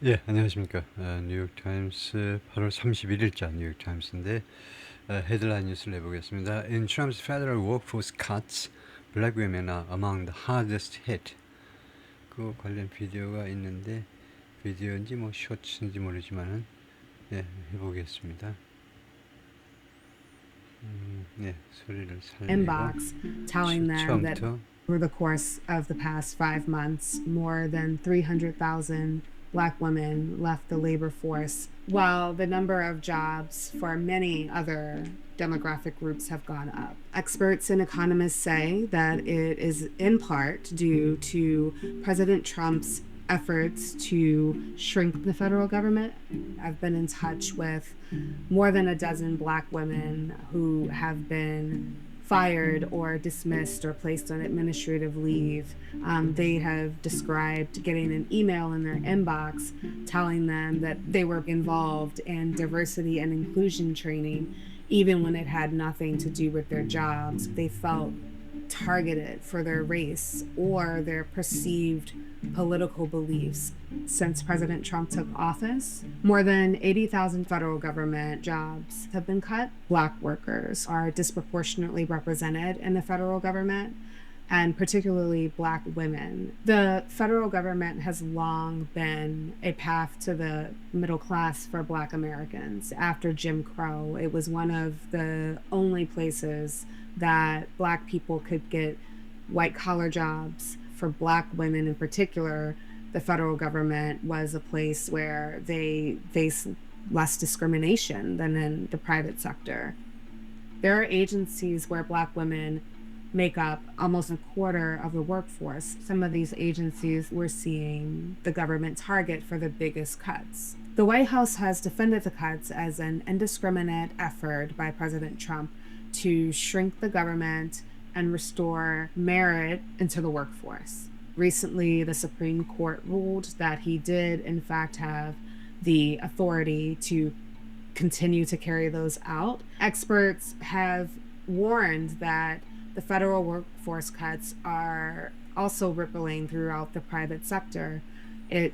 예, 안녕하십니까. 뉴욕타임스 8월 31일자 뉴욕타임스인데 헤드라인 뉴스를 내보겠습니다. In Trump's federal workforce cuts, black women are among the hardest hit. 그 관련 비디오가 있는데 비디오인지 뭐 쇼츠인지 모르지만은 해보겠습니다. 네, 소리를 살리고 Inbox telling them that 처음부터 over the course of the past 5 months, more than 300,000 Black women left the labor force, while the number of jobs for many other demographic groups have gone up. Experts and economists say that it is in part due to President Trump's efforts to shrink the federal government. I've been in touch with more than a dozen Black women who have been fired or dismissed or placed on administrative leave. They have described getting an email in their inbox telling them that they were involved in diversity and inclusion training, even when it had nothing to do with their jobs. They felt targeted for their race or their perceived political beliefs. Since President Trump took office, more than 80,000 federal government jobs have been cut. Black workers are disproportionately represented in the federal government, and particularly Black women. The federal government has long been a path to the middle class for Black Americans. After Jim Crow, it was one of the only places that Black people could get white collar jobs. For Black women in particular, the federal government was a place where they face less discrimination than in the private sector. There are agencies where Black women make up almost a quarter of the workforce. Some of these agencies we're seeing the government target for the biggest cuts. The White House has defended the cuts as an indiscriminate effort by President Trump to shrink the government and restore merit into the workforce. Recently, the Supreme Court ruled that he did, in fact, have the authority to continue to carry those out. Experts have warned that the federal workforce cuts are also rippling throughout the private sector. It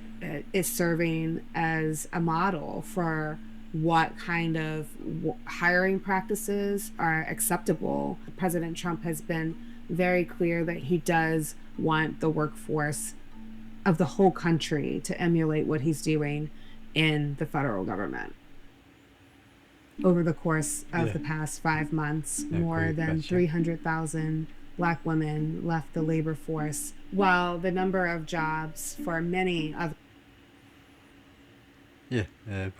is serving as a model for what kind of hiring practices are acceptable. President Trump has been very clear that he does want the workforce of the whole country to emulate what he's doing in the federal government. Over the course of the past 5 months, more than 300,000 Black women left the labor force, while the number of jobs for many of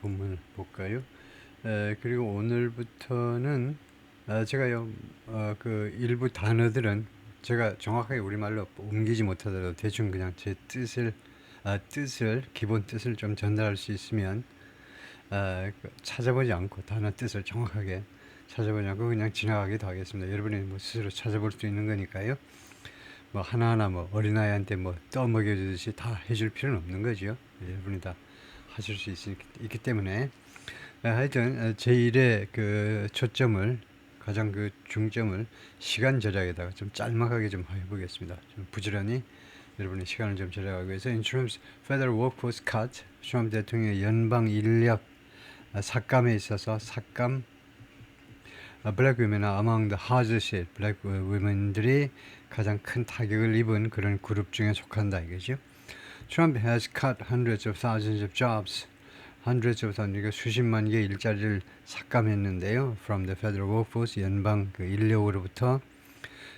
본문을 볼까요? 그리고 오늘부터는 제가요 그 일부 단어들은 제가 정확하게 우리말로 옮기지 못하더라도 대충 그냥 제 뜻을 기본 뜻을 좀 전달할 수 있으면 찾아보지 않고 단어 뜻을 정확하게 찾아보지 않고 그냥 지나가기도 하겠습니다. 여러분이 뭐 스스로 찾아볼 수 있는 거니까요. 뭐 하나하나 뭐 어린아이한테 뭐 떠먹여주듯이 다 해줄 필요는 없는 거죠. 여러분이 다 하실 수 있기 때문에 하여튼 제 일의 그 초점을 가장 그 중점을 시간 절약에다가 좀 짤막하게 좀 해보겠습니다. 좀 부지런히 여러분의 시간을 좀 절약하기 위해서 In Trump's federal workforce cut, 트럼프 대통령의 연방 인력 삭감에 있어서 삭감 black women are among the hardest hit. black women들이 가장 큰 타격을 입은 그런 그룹 중에 속한다 이거죠. Trump has cut hundreds of thousands of jobs. hundreds of thousands, 수십만 개 일자리를 삭감했는데요. From the federal workforce, 연방 그 인력으로부터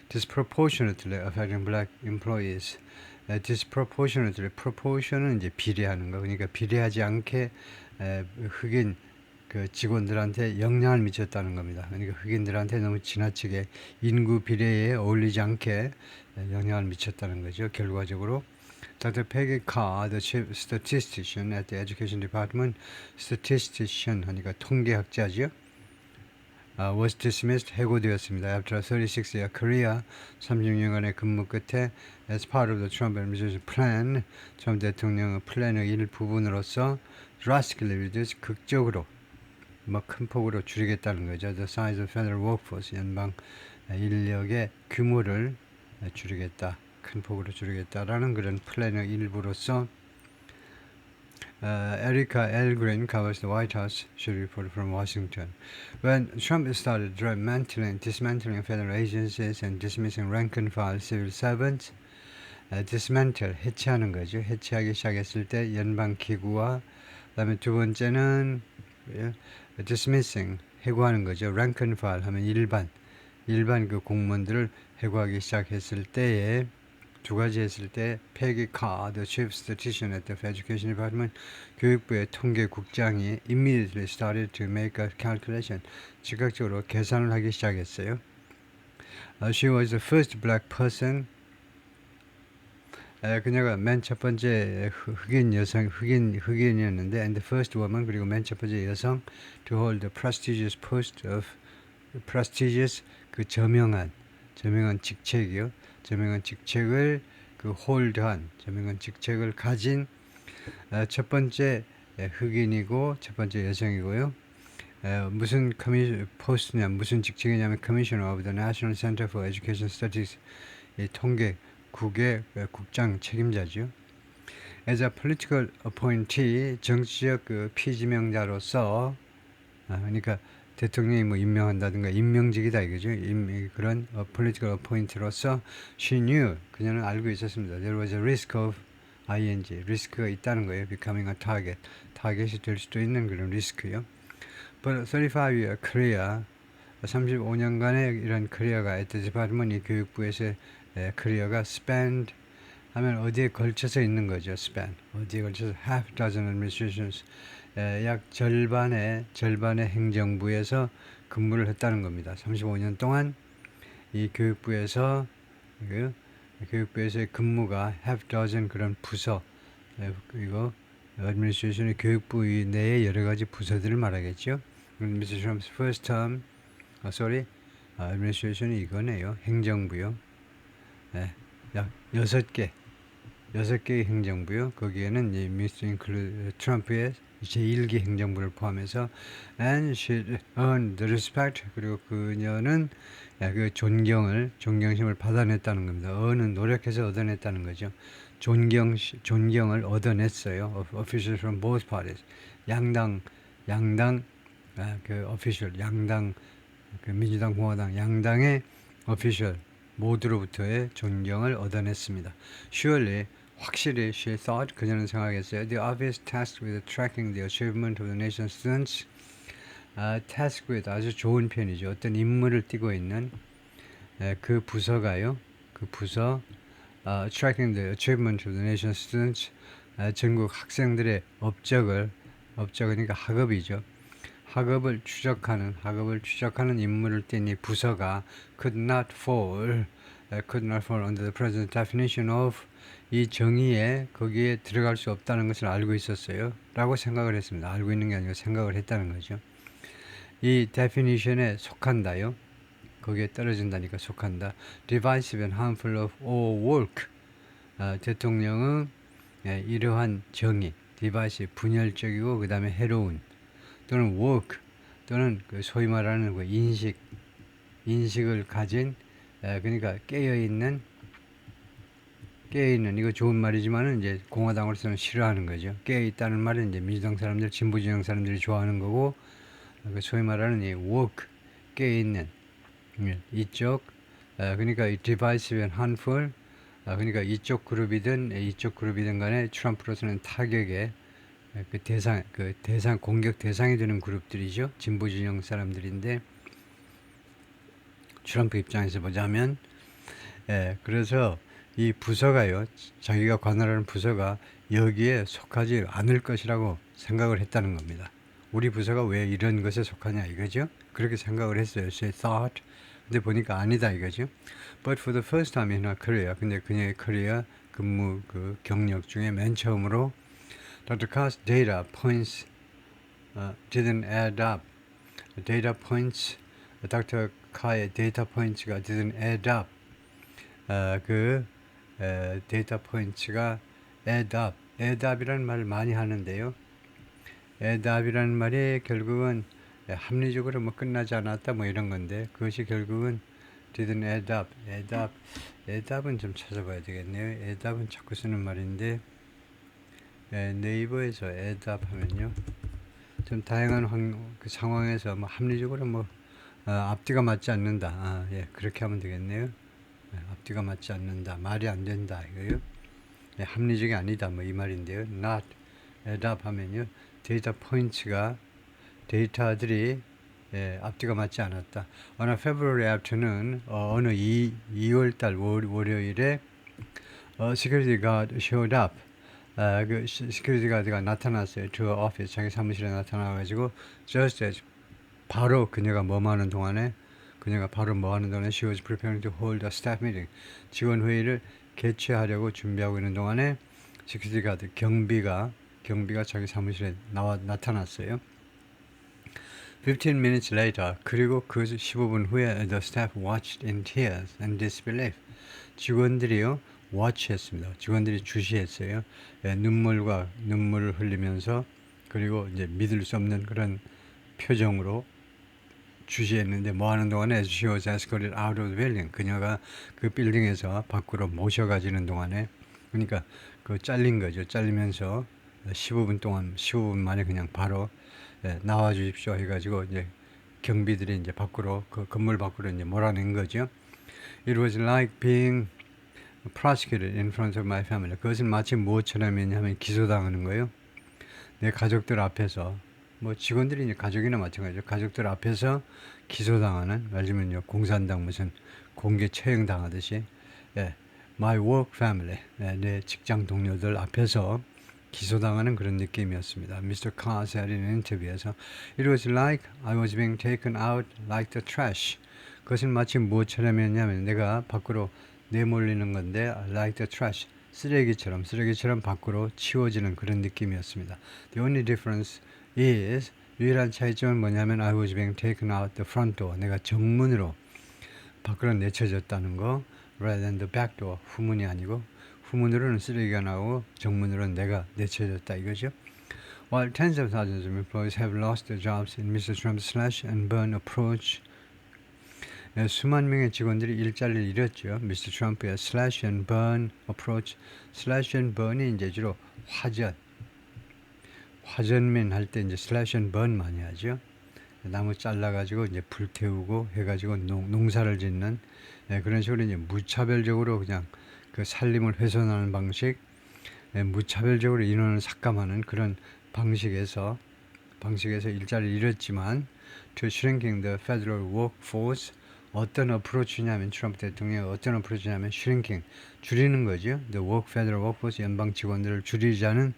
disproportionately affecting black employees. disproportionately, proportion은 이제 비례하는 거. 그러니까 비례하지 않게 흑인 그 직원들한테 영향을 미쳤다는 겁니다. 그러니까 흑인들한테 너무 지나치게 인구 비례에 어울리지 않게 영향을 미쳤다는 거죠. 결과적으로 Dr. Peggy Carr, the chief statistician at the Education Department, statistician 하니까 통계학자죠. was dismissed, 해고되었습니다. After a 36-year career, 36년간의 근무 끝에 as part of the Trump administration plan, 트럼프 대통령의 플랜의 일부분으로서 drastically reduced, 극적으로 큰 폭으로 줄이겠다는 거죠. The size of federal workforce, 연방 인력의 규모를 줄이겠다. 큰 폭으로 줄이겠다라는 그런 플랜의 일부로서 Erica L. Green covers the White House. She reported from Washington. When Trump started dismantling federal agencies and dismissing rank-and-file civil servants, dismantle, 해체하는 거죠. 해체하기 시작했을 때 연방기구와 그다음에 두 번째는 dismissing, 해고하는 거죠. rank-and-file 하면 일반 그 공무원들을 해고하기 시작했을 때에 두 가지 했을 때 Peggy Carr, the chief statistician at the Education Department, 교육부의 통계국장이 immediately started to make a calculation, 즉각적으로 계산을 하기 시작했어요. She was the first black person. 그녀가 맨 첫 번째 흑인이었는데, and the first woman, 그리고 맨 첫 번째 여성, to hold the prestigious post of prestigious, 그 저명한 직책이요. 저명한 직책을 저명한 직책을 가진 첫 번째 흑인이고 첫 번째 여성이고요. 무슨 포스트냐, 무슨 직책이냐면 Commissioner of the National Center for Education Studies, 이 통계국의 국장 책임자죠. As a political appointee, 정치적 그 피지명자로서, 그러니까 대통령이 뭐 임명한다든가 임명직이다 이거죠. 그런 political appointee로서 she knew, 그녀는 알고 있었습니다. There was a risk of ing, 리스크가 있다는 거예요. becoming a 타겟이 될 수도 있는 그런 리스크요. But 35-year career, 35년간의 이런 커리어가 at the department, 이 교육부에서의 커리어가 spanned 하면 어디에 걸쳐서 있는 거죠. span, 어디에 걸쳐서 half dozen administrations, 약 절반의 행정부에서 근무를 했다는 겁니다. 35년 동안 이 교육부에서의 근무가 half dozen 그런 부서, 그리고 administration의 교육부 내의 여러 가지 부서들을 말하겠죠. Mr. Trump's first term, administration이 이거네요. 행정부요. 약 6개의 행정부요. 거기에는 이 미스터 트럼프의 제1기 행정부를 포함해서 and she earned the respect, 그리고 그녀는 그 존경심을 받아냈다는 겁니다. earn은 노력해서 얻어냈다는 거죠. 존경을 얻어냈어요. Officials from both parties, 양당 그 official, 양당 그 민주당 공화당 양당의 official 모두로부터의 존경을 얻어냈습니다. Surely, 확실히 she thought, 그녀는 생각했어요. The office tasked with tracking the achievement of the nation's students. tasked with, 아주 좋은 편이죠. 어떤 임무를 띠고 있는 그 부서가요. 그 부서 tracking the achievement of the nation's students. 전국 학생들의 업적이니까 학업이죠. 학업을 추적하는 임무를 띈 이 부서가 could not fall under the present definition of, 이 정의에 거기에 들어갈 수 없다는 것을 알고 있었어요. 라고 생각을 했습니다. 알고 있는 게 아니고 생각을 했다는 거죠. 이 definition에 속한다요. 거기에 떨어진다니까 속한다. divisive and harmful of all work. 대통령은 이러한 정의, divisive, 분열적이고 그 다음에 해로운, 또는 work, 또는 그 소위 말하는 그 인식을 가진, 그러니까 깨어있는, 이거 좋은 말이지만은 이제 공화당으로서는 싫어하는 거죠. 깨어있다는 말은 이제 민주당 사람들, 진보 진영 사람들이 좋아하는 거고, 그 소위 말하는 이 work, 깨어있는, 이쪽, 그러니까 이 divisive and harmful, 그러니까 이쪽 그룹이든 간에 트럼프로서는 타격의 공격 대상이 되는 그룹들이죠. 진보 진영 사람들인데, 트럼프 입장에서 보자면, 그래서 이 부서가요, 자기가 관할하는 부서가 여기에 속하지 않을 것이라고 생각을 했다는 겁니다. 우리 부서가 왜 이런 것에 속하냐 이거죠. 그렇게 생각을 했어요. She thought. 근데 보니까 아니다 이거죠. But for the first time in her career, 근데 그녀의 커리어 근무 그 경력 중에 맨 처음으로 Dr. Carr's data points didn't add up. Data points, Dr. Carr의 data points가 didn't add up. 데이터 포인트가 add up이라는 말을 많이 하는데요. add up이라는 말이 결국은 합리적으로 뭐 끝나지 않았다 뭐 이런 건데, 그것이 결국은 didn't add up. add up은 좀 찾아봐야 되겠네요. add up은 자꾸 쓰는 말인데, 네이버에서 애답 하면요. 좀 다양한 그 상황에서 뭐 합리적으로 뭐 앞뒤가 맞지 않는다. 예, 그렇게 하면 되겠네요. 앞뒤가 맞지 않는다. 말이 안 된다. 이거요. 예, 합리적이 아니다. 뭐 이 말인데요. not add up 하면요. 데이터 포인트가 데이터들이 앞뒤가 맞지 않았다. On a February afternoon, 어느 2월달 월요일에 security guard showed up. 그 시큐리티 가드가 나타났어요. to her office, 자기 사무실에 나타나가지고 just as 바로 그녀가 하는 동안에 she was preparing to hold a staff meeting. 직원 회의를 개최하려고 준비하고 있는 동안에 시큐리티 가드 경비가 자기 사무실에 나타났어요. 15 minutes later, 그리고 그 15분 후에 the staff watched in tears and disbelief. 직원들이요, watch했습니다. 직원들이 주시했어요. 눈물을 흘리면서 그리고 이제 믿을 수 없는 그런 표정으로 주시했는데 뭐 하는 동안에 as she was escorted out of the building. 그녀가 그 빌딩에서 밖으로 모셔가지는 동안에 그러니까 그 잘린 거죠. 잘리면서 15분 만에 그냥 바로 나와 주십시오 해가지고 이제 경비들이 이제 밖으로 그 건물 밖으로 이제 몰아낸 거죠. It was like being prosecuted in front of my family. 그것은 마치 무엇처럼이냐면 기소당하는 거예요. 내 가족들 앞에서 뭐 직원들이 이제 가족이나 마찬가지죠. 가족들 앞에서 기소당하는, 예를 들면요 공산당 무슨 공개 처형 당하듯이 my work family, 내 직장 동료들 앞에서 기소당하는 그런 느낌이었습니다. Mr. Carr said in an interview에서 It was like I was being taken out like the trash. 그것은 마치 무엇처럼이었냐면 내가 밖으로 내몰리는 건데 like the trash. 쓰레기처럼 밖으로 치워지는 그런 느낌이었습니다. The only difference is 유일한 차이점은 뭐냐면 I was being taken out the front door. 내가 정문으로 밖으로 내쳐졌다는 거 rather than the back door. 후문이 아니고 후문으로는 쓰레기가 나오고 정문으로는 내가 내쳐졌다 이거죠. While tens of thousands of employees have lost their jobs in Mr. Trump's slash and burn approach, 수만 명의 직원들이 일자리를 잃었죠. Mr. Trump의 slash and burn approach. slash and burn이 이제 주로 화전맨 할 때 이제 slash and burn 많이 하죠. 나무 잘라가지고 이제 불 태우고 해가지고 농사를 짓는 그런 식으로 이제 무차별적으로 그냥 그 살림을 훼손하는 방식, 무차별적으로 인원을 삭감하는 그런 방식에서 일자리를 잃었지만 to shrinking the federal workforce. 어떤 어프로치냐면 트럼프 대통령의 어떤 어프로치냐면 shrinking, 줄이는 거죠. The federal workforce, 연방 직원들을 줄이자는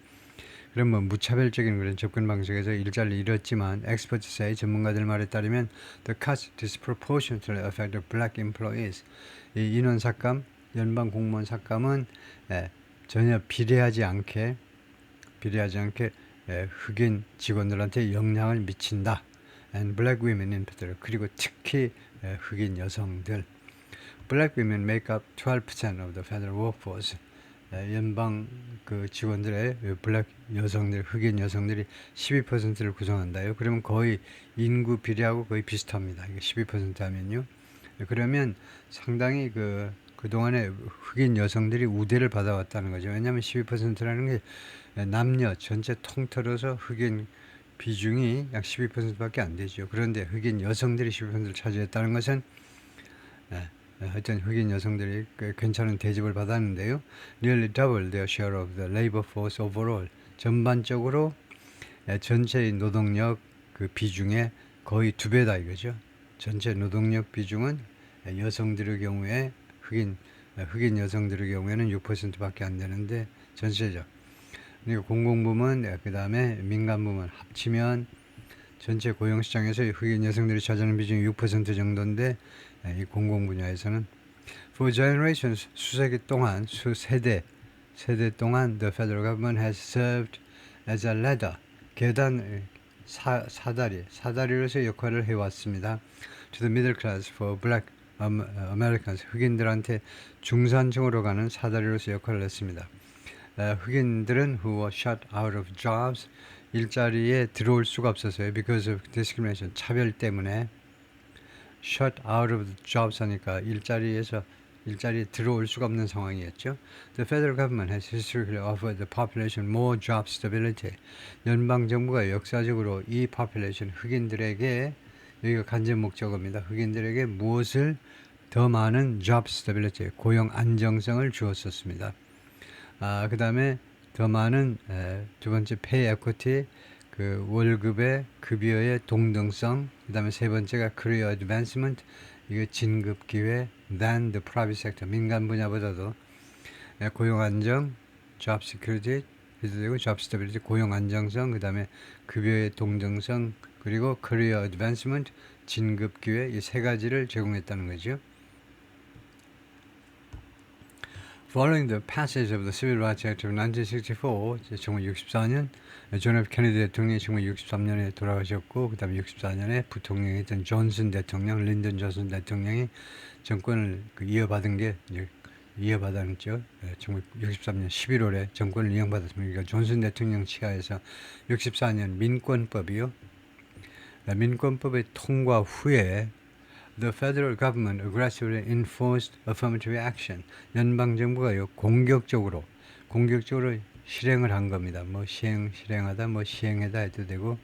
그런 뭐 무차별적인 그런 접근 방식에서 일자리를 잃었지만 experts say, 전문가들 말에 따르면 the cuts disproportionately affect the black employees. 이 인원 삭감, 연방 공무원 삭감은 전혀 비례하지 않게 흑인 직원들한테 영향을 미친다. And black women in particular. 그리고 특히 흑인 여성들. Black women make up 12% of the federal workforce. 연방 그 직원들의 블랙 여성들, 흑인 여성들이 12%를 구성한다요. 그러면 거의 인구 비례하고 거의 비슷합니다. 이게 12% 하면요. 그러면 상당히 그동안에 흑인 여성들이 우대를 받아왔다는 거죠. 왜냐하면 12%라는 게 남녀 전체 통틀어서 흑인 비중이 약 12%밖에 안 되죠. 그런데 흑인 여성들이 12%를 차지했다는 것은 하여튼 흑인 여성들이 꽤 괜찮은 대접을 받았는데요. Nearly double their share of the labor force overall. 전반적으로 전체 노동력 그 비중의 거의 2배다 이거죠. 전체 노동력 비중은 여성들의 경우에 흑인 여성들의 경우에는 6%밖에 안 되는데 전체적. 그리고 공공부문, 그 다음에 민간부문 합치면 전체 고용시장에서 흑인 여성들이 차지하는 비중이 6% 정도인데 이 공공 분야에서는 For generations, 수세대 동안 the federal government has served as a ladder, 계단, 사다리로서 역할을 해왔습니다. To the middle class for black Americans, 흑인들한테 중산층으로 가는 사다리로서 역할을 했습니다. 흑인들은 who were shut out of jobs, 일자리에 들어올 수가 없었어요. Because of discrimination, 차별 때문에. shut out of jobs 하니까 일자리에서 일자리에 들어올 수가 없는 상황이었죠. The federal government has historically offered the population more job stability. 연방 정부가 역사적으로 이 population 흑인들에게 여기가 간접 목적어입니다. 흑인들에게 무엇을 더 많은 job stability, 고용 안정성을 주었었습니다. 그 다음에 더 많은 두 번째 pay equity, 그 월급의 급여의 동등성, 그 다음에 세 번째가 career advancement, 이거 진급 기회 than the private sector, 민간 분야보다도 고용 안정, job security 해도 되고 job stability, 고용 안정성, 그 다음에 급여의 동등성, 그리고 career advancement, 진급 기회, 이 세 가지를 제공했다는 거죠. Following the passage of the Civil Rights Act of 1964, 1964년 존 F 케네디 대통령이 1963년에 돌아가셨고, 그 다음에 64년에 부통령이었던 존슨 대통령, 린던 존슨 대통령이 정권을 이어받은 게 이제 이어받았죠. 1963년 11월에 정권을 이어받았습니다. 그러니까 존슨 대통령 치하에서 64년 민권법이요. 민권법의 통과 후에 The federal government aggressively enforced affirmative action. 연방 정부가요 공격적으로 실행을 한 겁니다. 뭐 실행하다, 뭐 시행하다 해도 되고,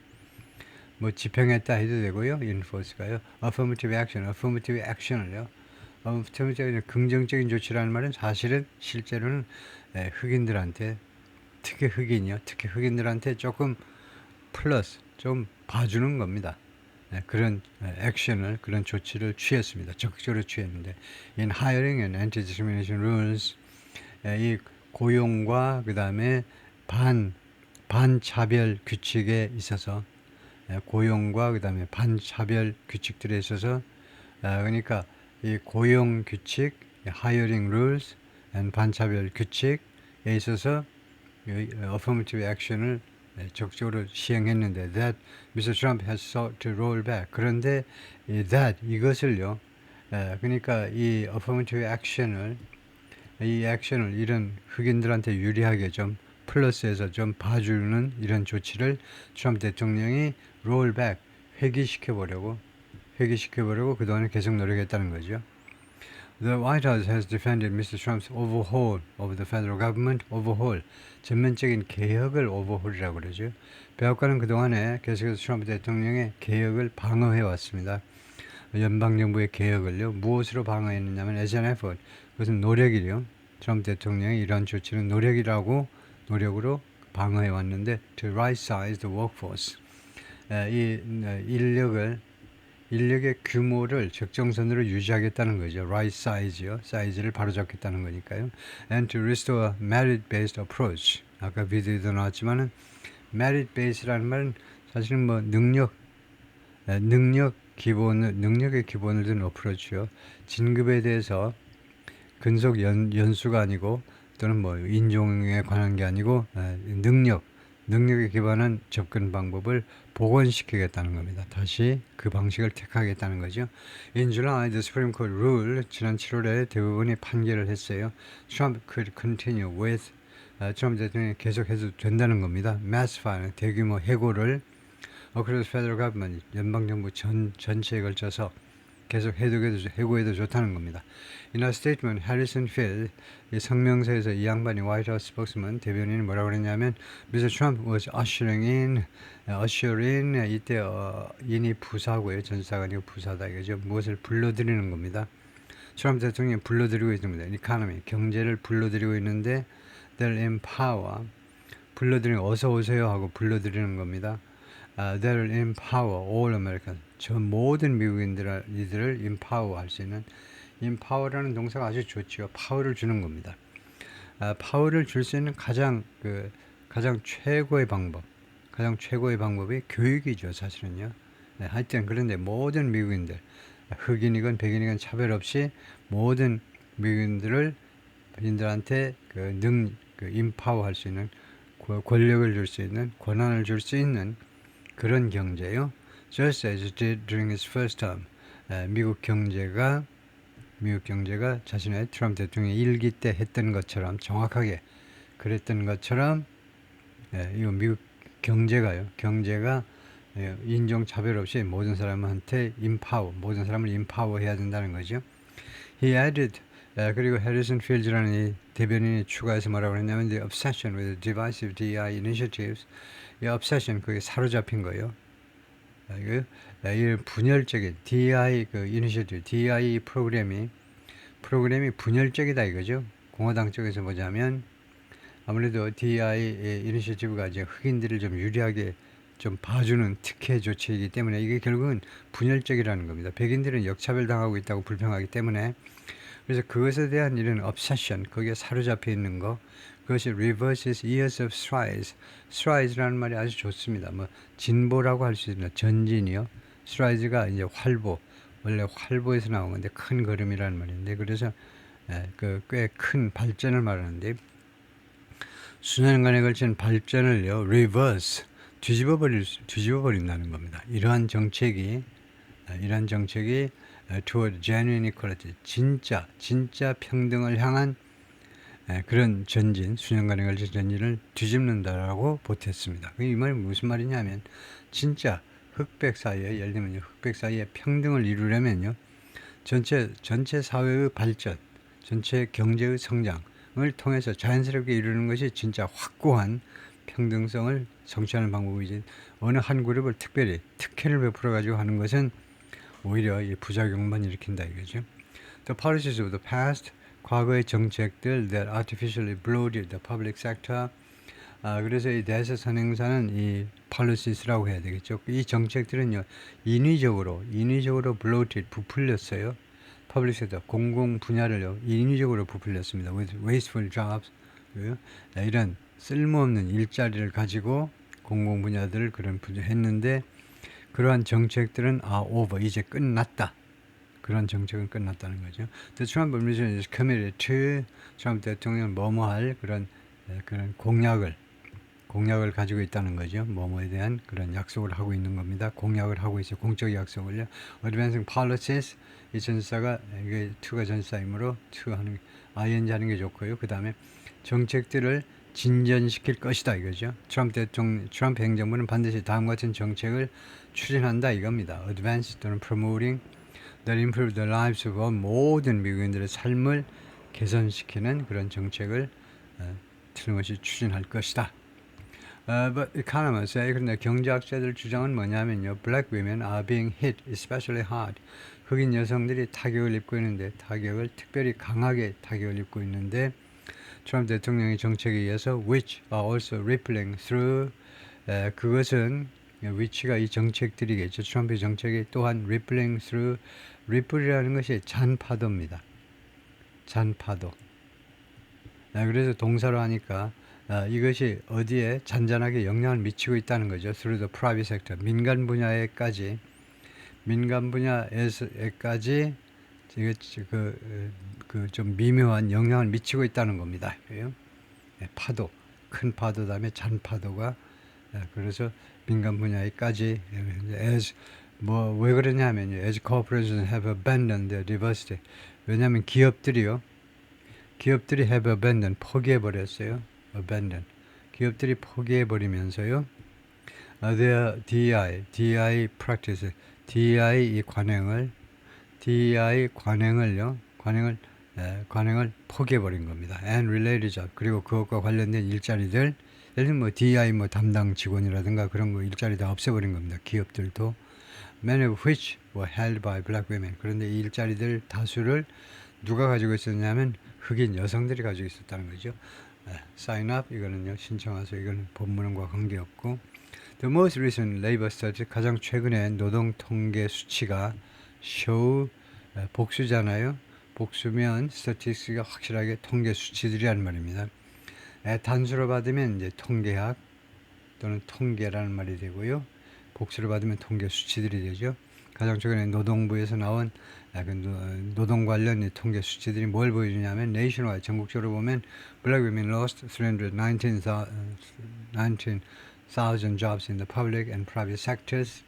뭐 집행했다 해도 되고요. enforce가요. affirmative action을요. affirmative 긍정적인 조치라는 말은 사실은 실제로는 흑인들한테 특히 흑인들한테 조금 플러스 좀 봐주는 겁니다. 그런 액션을, 그런 조치를 취했습니다. 적극적으로 취했는데, in hiring and anti-discrimination rules, 이 고용과 그 다음에 반차별 규칙에 있어서, 고용과 그 다음에 반차별 규칙들에 있어서, 그러니까 이 고용 규칙, hiring rules, and 반차별 규칙에 있어서 affirmative action을 적극적으로 시행했는데, that Mr. Trump has sought to roll back. 그런데 이것을요, 그러니까 이 affirmative action을, 이런 흑인들한테 유리하게 좀 플러스해서 좀 봐주는 이런 조치를 트럼프 대통령이 roll back, 회귀시켜보려고 그동안에 계속 노력했다는 거죠. The White House has defended Mr. Trump's overhaul of the federal government. overhaul, 전면적인 개혁을 overhaul이라고 그러죠. 백악관은 그동안에 계속해서 트럼프 대통령의 개혁을 방어해 왔습니다. 연방정부의 개혁을요. 무엇으로 방어했느냐면 as an effort, 그것은 노력이요. 트럼프 대통령의 이러한 조치는 노력으로 방어해 왔는데 to right size the workforce, 이 인력의 규모를 적정선으로 유지하겠다는 거죠. right size요. 사이즈를 바로잡겠다는 거니까요. and to restore merit-based approach. 아까 비디오도 나왔지만은 merit-based라는 말은 사실은 뭐 능력의 기본을 둔 어프로치요. 진급에 대해서 근속 연수가 아니고, 또는 뭐 인종에 관한 게 아니고, 능력에 기반한 접근 방법을 복원시키겠다는 겁니다. 다시 그 방식을 택하겠다는 거죠. In July, the Supreme Court ruled, 지난 7월에 대법원이 판결을 했어요. Trump could continue with, 트럼프 대통령이 계속해도 된다는 겁니다. mass fire, 대규모 해고를 across federal government, 연방정부 전체에 걸쳐서 계속 해고해도 좋다는 겁니다. In a statement, Harrison Field, 이 성명서에서 이 양반이 화이트 하우스 스포크스맨 대변인이 뭐라고 그랬냐면, Mr. Trump was ushering in, 이때 인이 부사고요. 전사가 아니고 부사다 이거죠. 무엇을 불러들이는 겁니다. 트럼프 대통령이 불러들이고 있습니다. economy, 경제를 불러들이고 있는데, they'll empower, 불러들이는, 어서 오세요 하고 불러들이는 겁니다. They'll empower all Americans, 저 모든 미국인들을 empower 할 수 있는, empower라는 동사가 아주 좋죠. 파워를 주는 겁니다. 파워를 줄 수 있는 가장 최고의 방법이 교육이죠, 사실은요. 하여튼 그런데 모든 미국인들, 흑인이건 백인이건 차별 없이 모든 미국인들한테 empower 할 수 있는, 권력을 줄 수 있는, 권한을 줄 수 있는 그런 경제요. Just as it did during his first term. 미국 경제가 자신의 트럼프 대통령의 일기 때 했던 것처럼, 정확하게 그랬던 것처럼, 이거 미국 경제가 인종 차별 없이 모든 사람한테 모든 사람을 empower 해야 된다는 거죠. He added 그리고 해리슨 필드라는 이 대변인이 추가해서 뭐라고 했냐면 the obsession with divisive DEI initiatives, 이 obsession 그게 사로잡힌 거예요. 이 분열적인 DEI 그 이니셔티브, DEI 프로그램이 분열적이다 이거죠. 공화당 쪽에서 보자면 아무래도 DEI 이니셔티브가 이제 흑인들을 좀 유리하게 좀 봐주는 특혜 조치이기 때문에 이게 결국은 분열적이라는 겁니다. 백인들은 역차별 당하고 있다고 불평하기 때문에, 그래서 그것에 대한 이런 obsession, 거기에 사로잡혀 있는 거, 그것이 reverses years of strides. strides라는 말이 아주 좋습니다. 뭐 진보라고 할 수 있는 전진이요. strides가 이제 활보, 원래 활보에서 나온 건데 큰 걸음이라는 말인데, 그래서 그 꽤 큰 발전을 말하는데, 수년간에 걸친 발전을요, reverse, 뒤집어 버린다는 겁니다. 이러한 정책이 toward genuine equality, 진짜 평등을 향한 그런 전진, 수년간에 걸친 전진을 뒤집는다라고 보탰습니다. 이 말이 무슨 말이냐면, 진짜 흑백 사이에, 예를 들면 흑백 사이에 평등을 이루려면요, 전체 사회의 발전, 전체 경제의 성장을 통해서 자연스럽게 이루는 것이 진짜 확고한 평등성을 성취하는 방법이지, 어느 한 그룹을 특별히 특혜를 베풀어 가지고 하는 것은 오히려 이 부작용만 일으킨다 이거죠. The policies of the past, 과거의 정책들 that artificially bloated the public sector. 그래서 이 대세 선행사는 이 policies,라고 해야 되겠죠. 이 정책들은요, 인위적으로 bloated, 부풀렸어요. public sector, 공공 분야를요, 인위적으로 부풀렸습니다. with wasteful jobs, 이런 쓸모없는 일자리를 가지고 공공 분야들을 그런 했는데, 그러한 정책들은 over, 이제 끝났다. 그런 정책은 끝났다는 거죠. The Trump administration is committed to, 트럼프 대통령은 뭐뭐할 그런 공약을 가지고 있다는 거죠. 뭐뭐에 대한 그런 약속을 하고 있는 겁니다. 공약을 하고 있어요. 공적 약속을요. Advancing policies, 이 전사가, 이게 to가 전사이므로 to 하는, ing 하는 게 좋고요. 그 다음에 정책들을 진전시킬 것이다 이거죠. 트럼프 행정부는 반드시 다음과 같은 정책을 추진한다 이겁니다. Advance 또는 promoting that improve the lives of all, 모든 미국인들의 삶을 개선시키는 그런 정책을 틀림없이 추진할 것이다. But economists say, 그런데 경제학자들 주장은 뭐냐면요, black women are being hit especially hard. 흑인 여성들이 타격을 입고 있는데, 특별히 강하게 타격을 입고 있는데, 트럼프 대통령의 정책에 의해서 which are also rippling through, 그것은 which가 이 정책들이겠죠. 트럼프의 정책이 또한 rippling through, ripple이라는 것이 잔파도입니다. 잔파도. 그래서 동사로 하니까 이것이 어디에 잔잔하게 영향을 미치고 있다는 거죠. through the private sector, 민간 분야에까지 좀 미묘한 영향을 미치고 있다는 겁니다. 파도, 큰 파도 다음에 잔파도가, 그래서 민간 분야에까지, 왜 그러냐면요, as corporations have abandoned their diversity. 왜냐하면 기업들이 have abandoned, 포기해버렸어요. abandon. 기업들이 포기해버리면서요, their DEI practice, DEI 관행을 포기해버린 겁니다. and related job, 그리고 그것과 관련된 일자리들, 예를 들면 DEI 담당 직원이라든가 그런 거 일자리 다 없애버린 겁니다. 기업들도. Many of which were held by black women. 그런데 이 일자리들 다수를 누가 가지고 있었냐면 흑인 여성들이 가지고 있었다는 거죠. sign up, 이거는요, 신청하세요. 이거는 본문과 관계없고. The most recent labor study, 가장 최근의 노동 통계 수치가 show, 복수잖아요. 복수면 statistics가 확실하게 통계 수치들이란 말입니다. 단수로 받으면 이제 통계학 또는 통계라는 말이 되고요. 복수로 받으면 통계 수치들이 되죠. 가장 최근에 노동부에서 나온 노동 관련 통계 수치들이 뭘 보여주냐면, nationwide, 전국적으로 보면 black women lost 319,000 jobs in the public and private sectors.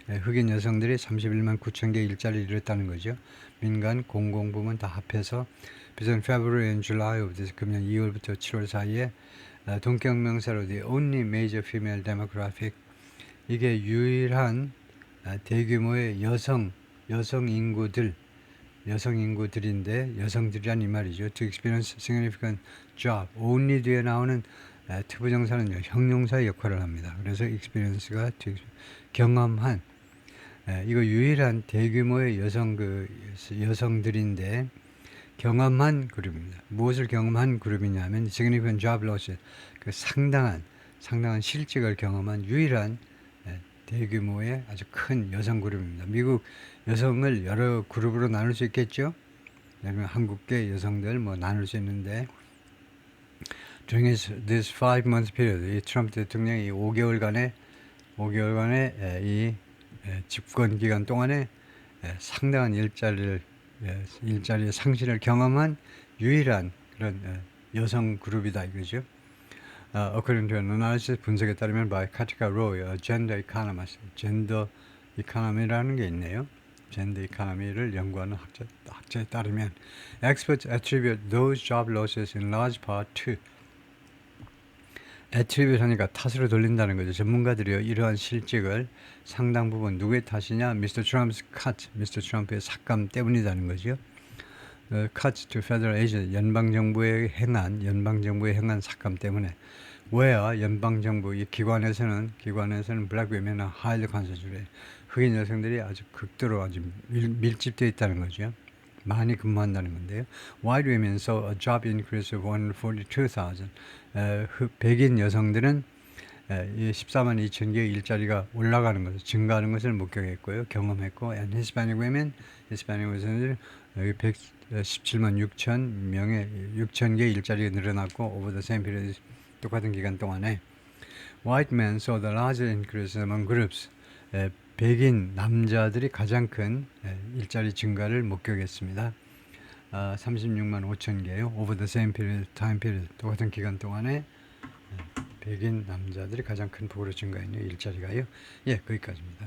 흑인 여성들이 31만 9천 개 일자리를 잃었다는 거죠. 민간, 공공부문 다 합해서. Between February and July of this, 금년 2월부터 7월 사이에 동경명사로 the only major female demographic, 이게 유일한 대규모의 여성 인구들, 여성 인구들인데 여성들이란 이 말이죠. To experience significant job. only 뒤에 나오는 투부정사는요. 형용사의 역할을 합니다. 그래서 experience가 경험한 이거 유일한 대규모의 여성들인데 경험한 그룹입니다. 무엇을 경험한 그룹이냐면 significant job loss, 그 상당한 실직을 경험한 유일한 대규모의 아주 큰 여성 그룹입니다. 미국 여성을 여러 그룹으로 나눌 수 있겠죠. 예를 한국계 여성들 뭐 나눌 수 있는데 during this 5-month period, 이 트럼프 대통령이 5개월간의 이 집권 기간 동안에 상당한 일자리의 상실을 경험한 유일한 그런 여성 그룹이다 이거죠. According to an analysis, 분석에 따르면 by Katika Roy, gender economist, 젠더 이코노미라는 게 있네요. 젠더 이코노미를 연구하는 학자에 따르면 experts attribute those job losses in large part to attribute 하니까 탓으로 돌린다는 거죠. 전문가들이요 이러한 실직을 상당 부분 누구의 탓이냐? Mr. Trump's cut, Mr. Trump의 삭감 때문이라는 거죠. Cuts to federal agents, 연방정부에 행한 삭감 때문에. where 연방정부 이 기관에서는 black women are highly concentrated. 흑인 여성들이 아주 극도로 아주 밀집되어 있다는 거죠. 많이 근무한다는 건데요. White women saw a job increase of 142,000. 백인 여성들은 14만 2천 개의 일자리가 올라가는 것을 증가하는 것을 목격했고요. 경험했고 and Hispanic 여성들은 17만 6천 개의 일자리가 늘어났고 over the same period 똑같은 기간 동안에 White men saw the larger increase among groups. 백인 남자들이 가장 큰 일자리 증가를 목격했습니다. 36만 5천 개요. Over the same time period 똑같은 기간 동안에 백인 남자들이 가장 큰 폭으로 증가했네요. 일자리가요. 예, 거기까지입니다.